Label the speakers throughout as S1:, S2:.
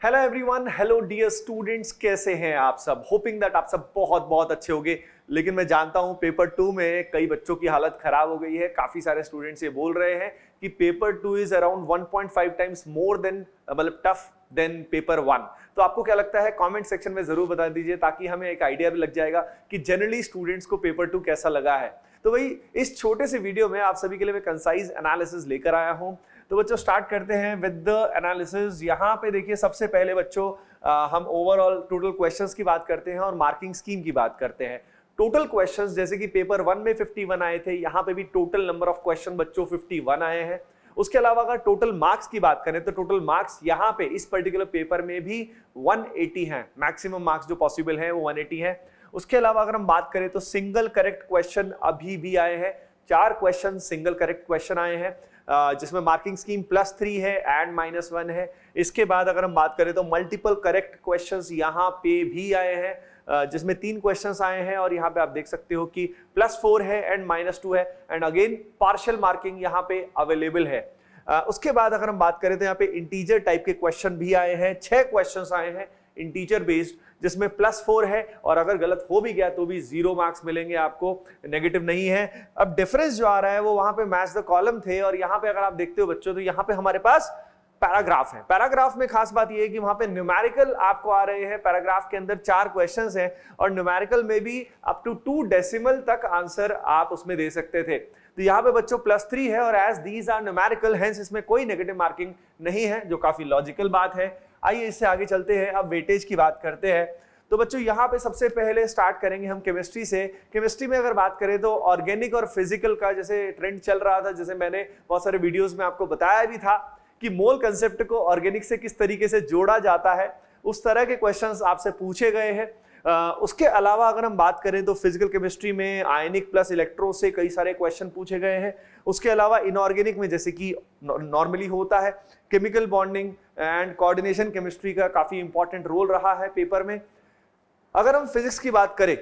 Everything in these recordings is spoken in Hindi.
S1: Hello everyone, hello dear students, कैसे हैं आप सब। होपिंग दैट आप सब बहुत बहुत अच्छे होंगे। लेकिन मैं जानता हूं पेपर 2 में कई बच्चों की हालत खराब हो गई है। काफी सारे स्टूडेंट्स ये बोल रहे हैं कि paper 2 is around 1.5 times more than मतलब टफ देन पेपर 1। तो आपको क्या लगता है कमेंट सेक्शन में जरूर बता दीजिए, ताकि हमें एक आइडिया भी लग जाएगा कि जनरली स्टूडेंट्स को पेपर 2 कैसा लगा है। तो वही इस छोटे से वीडियो में आप सभी के लिए मैं कंसाइज एनालिसिस लेकर आया हूं। तो बच्चों स्टार्ट करते हैं विद द एनालिसिस। यहाँ पे देखिए सबसे पहले बच्चों हम ओवरऑल टोटल क्वेश्चंस की बात करते हैं और मार्किंग स्कीम की बात करते हैं। टोटल क्वेश्चंस जैसे कि पेपर 1 में 51 आए थे, यहाँ पे भी टोटल नंबर ऑफ क्वेश्चन बच्चों 51 आए हैं। उसके अलावा अगर टोटल मार्क्स की बात करें तो टोटल मार्क्स यहाँ पे इस पर्टिकुलर पेपर में भी 180 हैं। मैक्सिमम मार्क्स जो पॉसिबल हैं वो 180 हैं। उसके अलावा अगर हम बात करें तो सिंगल करेक्ट क्वेश्चन अभी भी आए हैं। 4 क्वेश्चन सिंगल करेक्ट क्वेश्चन आए हैं, जिसमें मार्किंग स्कीम +3 है एंड -1 है। इसके बाद अगर हम बात करें तो मल्टीपल करेक्ट क्वेश्चंस यहाँ पे भी आए हैं, जिसमें 3 क्वेश्चंस आए हैं और यहाँ पे आप देख सकते हो कि +4 है एंड -2 है एंड अगेन पार्शियल मार्किंग यहाँ पे अवेलेबल है। उसके बाद अगर हम बात करें तो यहाँ पे इंटीजर टाइप के क्वेश्चन भी आए हैं। 6 क्वेश्चंस आए हैं इंटीजर बेस्ड, जिसमें +4 है और अगर गलत हो भी गया तो भी 0 मार्क्स मिलेंगे आपको, नेगेटिव नहीं है। अब डिफरेंस जो आ रहा है वो वहां पे मैच द कॉलम थे और यहाँ पे अगर आप देखते हो बच्चों तो यहाँ पे हमारे पास पैराग्राफ है। पैराग्राफ में खास बात ये है कि वहां पे न्यूमेरिकल आपको आ रहे हैं। पैराग्राफ के अंदर 4 क्वेश्चंस हैं और न्यूमेरिकल में भी अप टू 2 डेसिमल तक आंसर आप उसमें दे सकते थे। तो यहाँ पे बच्चों +3 है और as these are numerical hence इसमें कोई नेगेटिव मार्किंग नहीं है, जो काफी लॉजिकल बात है। आइए इससे आगे चलते हैं, अब वेटेज की बात करते हैं। तो बच्चों यहाँ पे सबसे पहले स्टार्ट करेंगे हम केमिस्ट्री से। केमिस्ट्री में अगर बात करें तो ऑर्गेनिक और फिजिकल का जैसे ट्रेंड चल रहा था, जैसे मैंने बहुत सारे वीडियोस में आपको बताया भी था कि मोल कंसेप्ट को ऑर्गेनिक से किस तरीके से जोड़ा जाता है, उस तरह के क्वेश्चंस आपसे पूछे गए हैं। उसके अलावा अगर हम बात करें तो फिजिकल केमिस्ट्री में आयनिक प्लस इलेक्ट्रो से कई सारे क्वेश्चन पूछे गए हैं। उसके अलावा इनऑर्गेनिक में जैसे कि नॉर्मली होता है chemical bonding and coordination chemistry का काफी इंपॉर्टेंट रोल रहा है पेपर में। अगर हम फिजिक्स की बात करें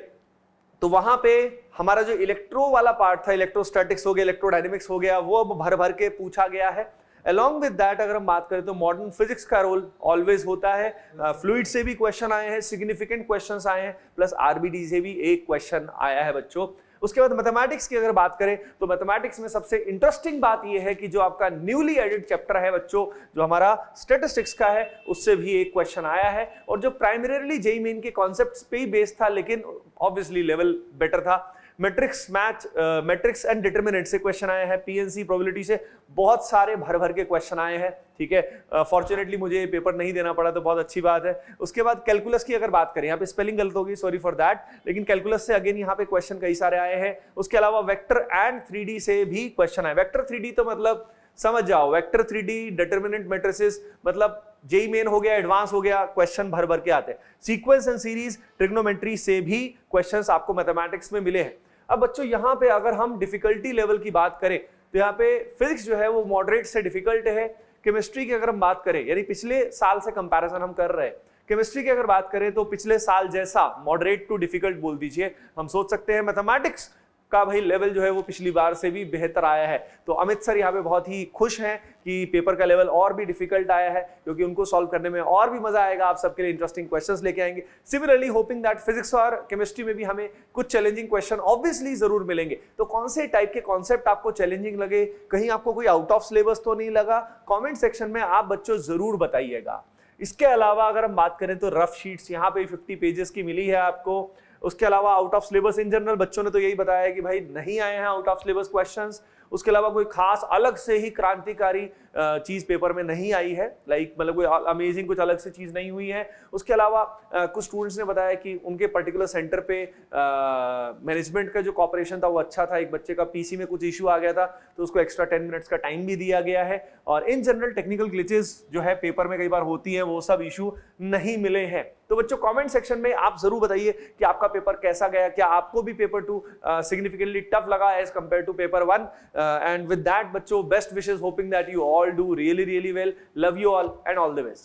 S1: तो वहां पे हमारा जो इलेक्ट्रो वाला पार्ट था, इलेक्ट्रोस्टैटिक्स हो गया, इलेक्ट्रोडायनेमिक्स हो गया, वो अब भर भर के पूछा गया है। अलॉन्ग विद दैट अगर हम बात करें तो मॉडर्न फिजिक्स का रोल ऑलवेज होता है। फ्लूइड से भी क्वेश्चन आए हैं, सिग्निफिकेंट क्वेश्चंस आए हैं, प्लस आरबीडी से भी एक क्वेश्चन आया है बच्चों। उसके बाद मैथमेटिक्स की अगर बात करें तो मैथमेटिक्स में सबसे इंटरेस्टिंग बात यह है कि जो आपका न्यूली एडेड चैप्टर है बच्चों, जो हमारा स्टैटिस्टिक्स का है, उससे भी एक क्वेश्चन आया है और जो प्राइमरीली जेईई मेन के कॉन्सेप्ट्स पे ही बेस्ड था, लेकिन ऑब्वियसली लेवल बेटर था। मैट्रिक्स एंड डिटरमिनेंट से क्वेश्चन आए हैं। पीएनसी प्रोबेबिलिटी से बहुत सारे भर भर के क्वेश्चन आए हैं। ठीक है, फॉर्चुनेटली मुझे पेपर नहीं देना पड़ा तो बहुत अच्छी बात है। उसके बाद कैलकुलस की अगर बात करें, यहाँ पे स्पेलिंग गलत होगी, सॉरी फॉर दैट, लेकिन कैलकुलस से अगेन यहाँ पे क्वेश्चन कई सारे आए हैं। उसके अलावा वेक्टर एंड 3D से भी क्वेश्चन आए। वेक्टर 3D तो मतलब समझ जाओ, वेक्टर 3D डिटरमिनेंट मैट्रिसेस मतलब जेईई मेन हो गया, एडवांस हो गया, क्वेश्चन भर भर के आते हैं। सीक्वेंस एंड सीरीज ट्रिग्नोमेट्री से भी क्वेश्चंस आपको मैथमेटिक्स में मिले हैं। अब बच्चों यहाँ पे अगर हम डिफिकल्टी लेवल की बात करें तो यहाँ पे फिजिक्स जो है वो मॉडरेट से डिफिकल्ट है। केमिस्ट्री की अगर हम बात करें, यानी पिछले साल से कंपैरिजन हम कर रहे हैं, केमिस्ट्री की अगर बात करें तो पिछले साल जैसा मॉडरेट टू डिफिकल्ट बोल दीजिए हम सोच सकते हैं। मैथमेटिक्स का भाई लेवल जो है वो पिछली बार से भी बेहतर आया है। तो अमित सर यहाँ पे बहुत ही खुश हैं कि पेपर का लेवल और भी डिफिकल्ट आया है, क्योंकि उनको सॉल्व करने में और भी मजा आएगा। आप सबके लिए इंटरेस्टिंग क्वेश्चंस लेके आएंगे। सिमिलरली होपिंग दैट फिजिक्स और केमिस्ट्री में भी हमें कुछ चैलेंजिंग क्वेश्चन ऑब्वियसली जरूर मिलेंगे। तो कौन से टाइप के कॉन्सेप्ट आपको चैलेंजिंग लगे, कहीं आपको कोई आउट ऑफ सिलेबस तो नहीं लगा, कॉमेंट सेक्शन में आप बच्चों जरूर बताइएगा। इसके अलावा अगर हम बात करें तो रफ शीट्स यहाँ पे 50 पेजेस की मिली है आपको। उसके अलावा out of syllabus in general बच्चों ने तो यही बताया है कि भाई नहीं आए हैं आउट ऑफ सिलेबस क्वेश्चंस। उसके अलावा कोई खास अलग से ही क्रांतिकारी चीज पेपर में नहीं आई है, लाइक मतलब कोई अमेजिंग कुछ अलग से चीज नहीं हुई है। उसके अलावा कुछ स्टूडेंट्स ने बताया कि उनके पर्टिकुलर सेंटर पे मैनेजमेंट का जो कॉपरेशन था वो अच्छा था। एक बच्चे का पीसी में कुछ इशू आ गया था तो उसको एक्स्ट्रा 10 मिनट्स का टाइम भी दिया गया है। और इन जनरल टेक्निकल ग्लिचेस जो है पेपर में कई बार होती हैं, वो सब इशू नहीं मिले हैं। तो बच्चों कमेंट सेक्शन में आप जरूर बताइए कि आपका पेपर कैसा गया, क्या आपको भी पेपर 2 सिग्निफिकेंटली टफ लगा as compared to paper 1। And with that बच्चों best wishes, hoping that you all do really well. Love you all and all the best.